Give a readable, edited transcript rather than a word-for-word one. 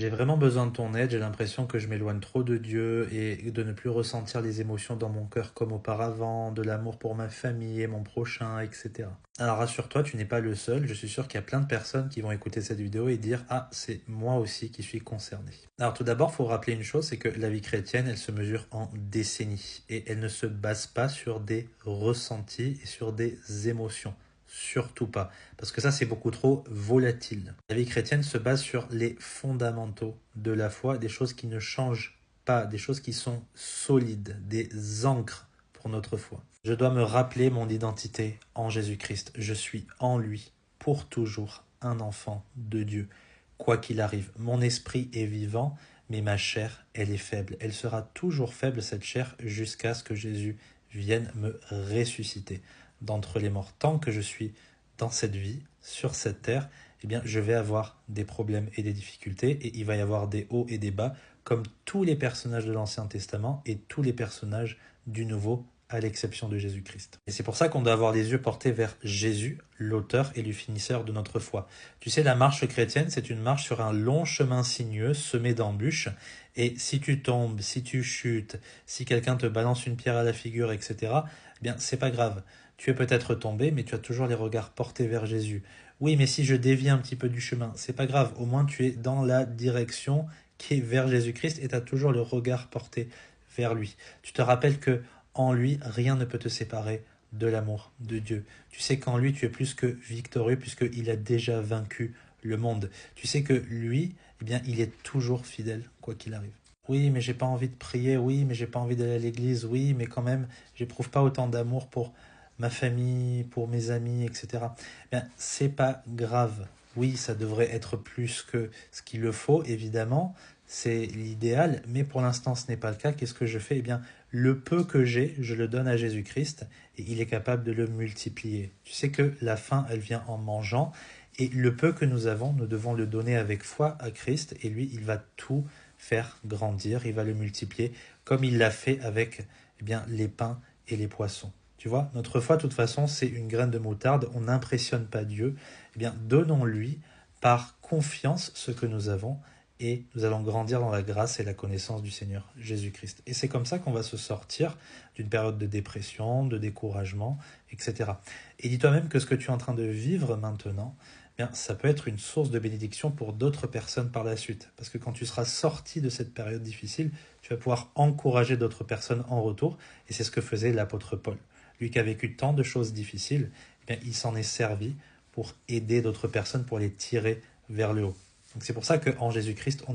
J'ai vraiment besoin de ton aide, j'ai l'impression que je m'éloigne trop de Dieu et de ne plus ressentir les émotions dans mon cœur comme auparavant, de l'amour pour ma famille et mon prochain, etc. Alors rassure-toi, tu n'es pas le seul, je suis sûr qu'il y a plein de personnes qui vont écouter cette vidéo et dire « Ah, c'est moi aussi qui suis concerné ». Alors tout d'abord, il faut rappeler une chose, c'est que la vie chrétienne, elle se mesure en décennies et elle ne se base pas sur des ressentis et sur des émotions. Surtout pas. Parce que ça, c'est beaucoup trop volatile. La vie chrétienne se base sur les fondamentaux de la foi, des choses qui ne changent pas, des choses qui sont solides, des ancres pour notre foi. Je dois me rappeler mon identité en Jésus-Christ. Je suis en lui, pour toujours, un enfant de Dieu. Quoi qu'il arrive, mon esprit est vivant, mais ma chair, elle est faible. Elle sera toujours faible, cette chair, jusqu'à ce que Jésus vienne me ressusciter d'entre les morts. Tant que je suis dans cette vie, sur cette terre, eh bien, je vais avoir des problèmes et des difficultés, et il va y avoir des hauts et des bas, comme tous les personnages de l'Ancien Testament et tous les personnages du Nouveau, à l'exception de Jésus-Christ. Et c'est pour ça qu'on doit avoir les yeux portés vers Jésus, l'auteur et le finisseur de notre foi. Tu sais, la marche chrétienne, c'est une marche sur un long chemin sinueux, semé d'embûches, et si tu tombes, si tu chutes, si quelqu'un te balance une pierre à la figure, etc., eh bien, c'est pas grave. Tu es peut-être tombé, mais tu as toujours les regards portés vers Jésus. Oui, mais si je dévie un petit peu du chemin, c'est pas grave. Au moins, tu es dans la direction qui est vers Jésus-Christ et tu as toujours le regard porté vers lui. Tu te rappelles que en lui, rien ne peut te séparer de l'amour de Dieu. Tu sais qu'en lui, tu es plus que victorieux puisqu'il a déjà vaincu le monde. Tu sais que lui, eh bien, il est toujours fidèle, quoi qu'il arrive. Oui, mais j'ai pas envie de prier. Oui, mais j'ai pas envie d'aller à l'église. Oui, mais quand même, j'éprouve pas autant d'amour pour ma famille, pour mes amis, etc. Bien, c'est pas grave. Oui, ça devrait être plus que ce qu'il le faut, évidemment. C'est l'idéal, mais pour l'instant, ce n'est pas le cas. Qu'est-ce que je fais? Eh bien, le peu que j'ai, je le donne à Jésus-Christ et il est capable de le multiplier. Tu sais que la faim, elle vient en mangeant et le peu que nous avons, nous devons le donner avec foi à Christ et lui, il va tout faire grandir, il va le multiplier comme il l'a fait avec eh bien, les pains et les poissons. Tu vois, notre foi, de toute façon, c'est une graine de moutarde. On n'impressionne pas Dieu. Eh bien, donnons-lui par confiance ce que nous avons et nous allons grandir dans la grâce et la connaissance du Seigneur Jésus-Christ. Et c'est comme ça qu'on va se sortir d'une période de dépression, de découragement, etc. Et dis-toi même que ce que tu es en train de vivre maintenant, eh bien, ça peut être une source de bénédiction pour d'autres personnes par la suite. Parce que quand tu seras sorti de cette période difficile, tu vas pouvoir encourager d'autres personnes en retour. Et c'est ce que faisait l'apôtre Paul. Lui qui a vécu tant de choses difficiles, eh bien, il s'en est servi pour aider d'autres personnes, pour les tirer vers le haut. Donc c'est pour ça qu'en Jésus-Christ, on